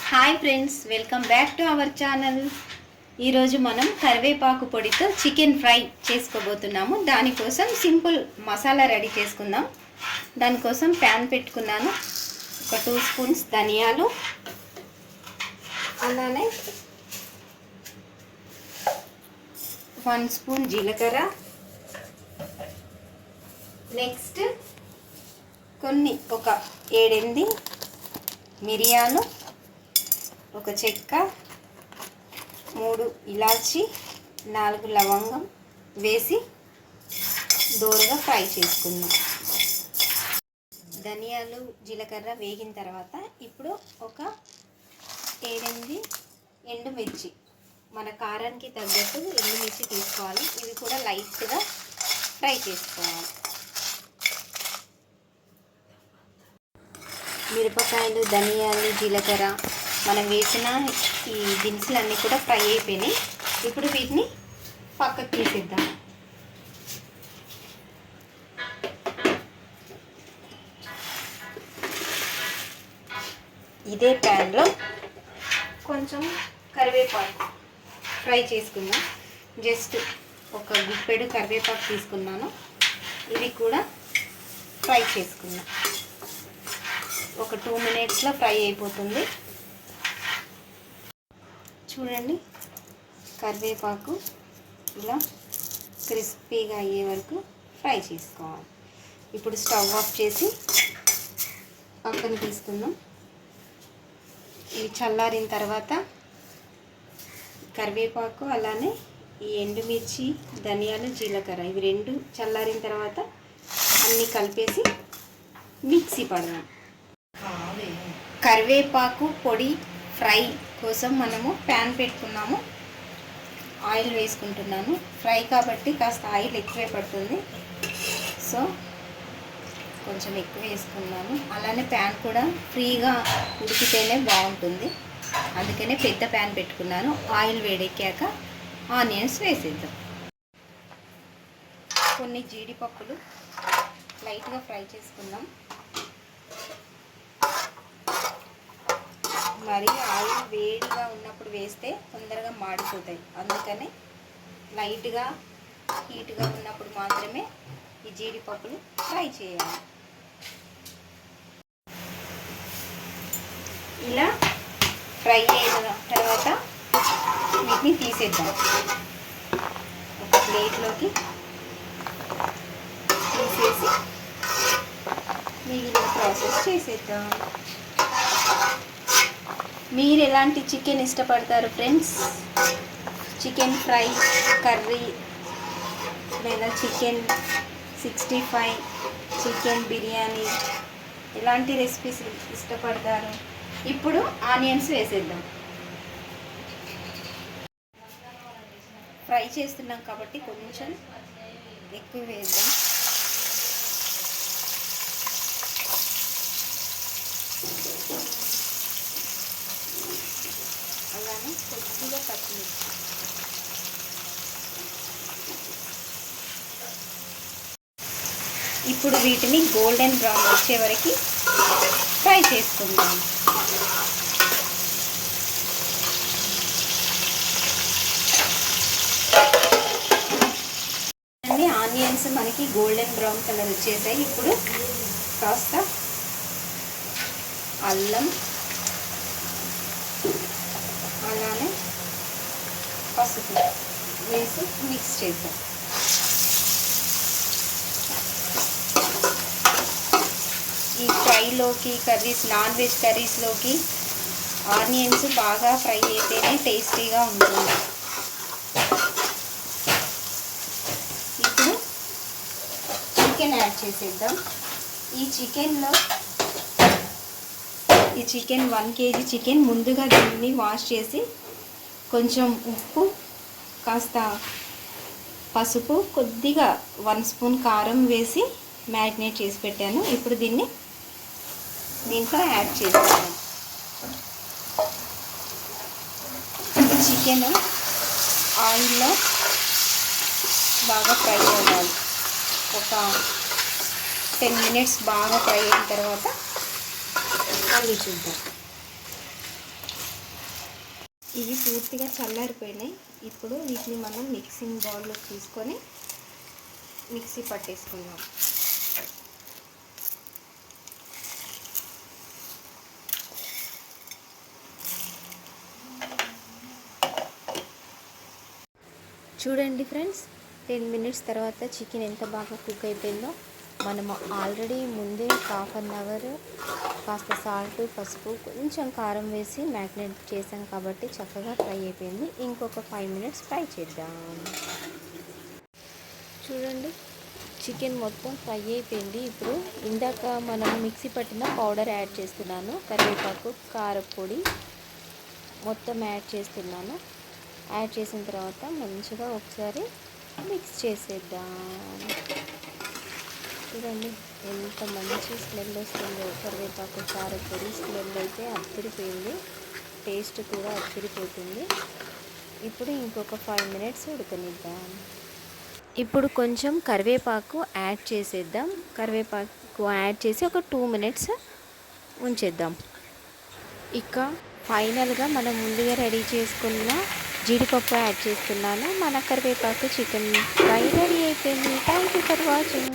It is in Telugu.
Hi friends, welcome back to our channel. ఈరోజు మనం కరివేపాకు పొడితో చికెన్ ఫ్రై చేసుకోబోతున్నాము. దానికోసం సింపుల్ మసాలా రెడీ చేసుకుందాం. దానికోసం ప్యాన్ పెట్టుకున్నాను. ఒక 2 స్పూన్స్ ధనియాలు, అలానే 1 స్పూన్ జీలకర్ర, నెక్స్ట్ ఒక 7-8 మిరియాలు, ఒక చెక్క, 3 ఇలాచి, 4 లవంగం వేసి దోరగా ఫ్రై చేసుకుందాం. ధనియాలు జీలకర్ర వేగిన తర్వాత ఇప్పుడు ఒక 7-8 ఎండుమిర్చి, మన కారానికి తగ్గట్టు ఎండుమిర్చి తీసుకోవాలి. ఇవి కూడా లైట్గా ఫ్రై చేసుకోవాలి. మిరపకాయలు, ధనియాలు, జీలకర్ర మనం వేసిన ఈ దినుసులన్నీ కూడా ఫ్రై అయిపోయినాయి. ఇప్పుడు వీటిని పక్కకు తీసేద్దాం. ఇదే ప్యాన్లో కొంచెం కరివేపాకు ఫ్రై చేసుకుందాం. జస్ట్ ఒక గుప్పెడు కరివేపాకు తీసుకున్నాను. ఇది కూడా ఫ్రై చేసుకుందాం. ఒక 2 మినిట్స్లో ఫ్రై అయిపోతుంది. చూడండి, కరివేపాకు ఇలా క్రిస్పీగా అయ్యే వరకు ఫ్రై చేసుకోవాలి. ఇప్పుడు స్టవ్ ఆఫ్ చేసి పక్కన తీసుకుందాం. ఇవి చల్లారిన తర్వాత కరివేపాకు అలానే ఈ ఎండుమిర్చి, ధనియాలు, జీలకర్ర ఇవి 2 చల్లారిన తర్వాత అన్నీ కలిపేసి మిక్సీ పడదాం. కరివేపాకు పొడి ఫ్రై కోసం మనము ప్యాన్ పెట్టుకున్నాము. ఆయిల్ వేసుకుంటున్నాను. ఫ్రై కాబట్టి కాస్త ఆయిల్ ఎక్కువే పడుతుంది, సో కొంచెం ఎక్కువ వేసుకున్నాను. అలానే ప్యాన్ కూడా ఫ్రీగా ఉడికితేనే బాగుంటుంది, అందుకనే పెద్ద ప్యాన్ పెట్టుకున్నాను. ఆయిల్ వేడెక్కాక ఆనియన్స్ వేసేద్దాం. కొన్ని జీడిపప్పులు లైట్గా ఫ్రై చేసుకుందాం. మరి ఆయిల్ వేడిగా ఉన్నప్పుడు వేస్తే తొందరగా మాడిపోతాయి, అందుకని లైట్గా హీట్గా ఉన్నప్పుడు మాత్రమే ఈ జీడిపప్పులు ఫ్రై చేయాలి. ఇలా ఫ్రై అయిన తర్వాత వీటిని తీసేద్దాం. ఒక ప్లేట్లోకి తీసేసి మిగిలిన ప్రాసెస్ చేసేద్దాం. మీరు ఎలాంటి చికెన్ ఇష్టపడతారు ఫ్రెండ్స్? చికెన్ ఫ్రై, కర్రీ, లేదా చికెన్ 65, చికెన్ బిర్యానీ, ఎలాంటి రెసిపీస్ ఇష్టపడతారు? ఇప్పుడు ఆనియన్స్ వేసేద్దాం. ఫ్రై చేస్తున్నాం కాబట్టి కొంచెం ఎక్కువ వేద్దాం. అలానే కొద్దిగా పచ్చిమిర్చి. ఇప్పుడు వీటిని గోల్డెన్ బ్రౌన్ వచ్చే వరకు ఫ్రై చేసుకుందాం. అన్ని ఆనియన్స్ మనకి గోల్డెన్ బ్రౌన్ కలర్ వచ్చేసాయి. ఇప్పుడు కాస్త అల్లం, అలానే పసుపు వేసి మిక్స్ చేద్దాం. ఈ ఫ్రైలోకి, నాన్ వెజ్ కర్రీస్లోకి ఆనియన్స్ బాగా ఫ్రై అయితేనే టేస్టీగా ఉంటుంది. ఇప్పుడు చికెన్ యాడ్ చేసేద్దాం. ఈ చికెన్ 1 kg చికెన్ ముందుగా దీన్ని వాష్ చేసి కొంచెం ఉప్పు, కాస్త పసుపు, కొద్దిగా 1 స్పూన్ కారం వేసి మ్యారినేట్ చేసి పెట్టాను. ఇప్పుడు దీంట్లో యాడ్ చేస్తాను. చికెన్ ఆయిల్లో బాగా ఫ్రై అవ్వాలి. ఒక 10 మినిట్స్ బాగా ఫ్రై అయిన తర్వాత మళ్ళీ చూద్దాం. ఇవి పూర్తిగా చల్లారిపోయినాయి. ఇప్పుడు వీటిని మనం మిక్సింగ్ బౌల్లో తీసుకొని మిక్సీ పట్టేసుకుందాం. చూడండి ఫ్రెండ్స్, 10 మినిట్స్ తర్వాత చికెన్ ఎంత బాగా కుక్ అయిపోయిందో. మనము ఆల్రెడీ ముందే హాఫ్ అన్ అవర్ కాస్త సాల్ట్, పసుపు, కొంచెం కారం వేసి మ్యాగ్నేట్ చేసాం కాబట్టి చక్కగా ఫ్రై అయిపోయింది. ఇంకొక 5 మినిట్స్ ఫ్రై చేద్దాం. చూడండి, చికెన్ మొత్తం ఫ్రై అయిపోయింది. ఇప్పుడు ఇందాక మనం మిక్సీ పట్టిన పౌడర్ యాడ్ చేస్తున్నాను. కరివేపాకు, కారపొడి మొత్తం యాడ్ చేస్తున్నాను. యాడ్ చేసిన తర్వాత మంచిగా ఒకసారి మిక్స్ చేసేద్దాం. చూడండి ఎంత మంచి స్మెల్ వస్తుందో. కరివేపాకు, కారపొడి స్మెల్ అయితే అద్దరిపోయింది. టేస్ట్ కూడా అద్దరిపోతుంది. ఇప్పుడు ఇంకొక 5 మినిట్స్ ఉడకనిద్దాం. ఇప్పుడు కొంచెం కరివేపాకు యాడ్ చేసేద్దాం. కరివేపాకు యాడ్ చేసి ఒక 2 మినిట్స్ ఉంచేద్దాం. ఇక ఫైనల్గా మనం ముందుగా రెడీ చేసుకున్న జీడిపప్పు యాడ్ చేస్తున్నాను. మన కరివేపాకు చికెన్ ఫ్రై రెడీ అయిపోయింది. Thank you for watching.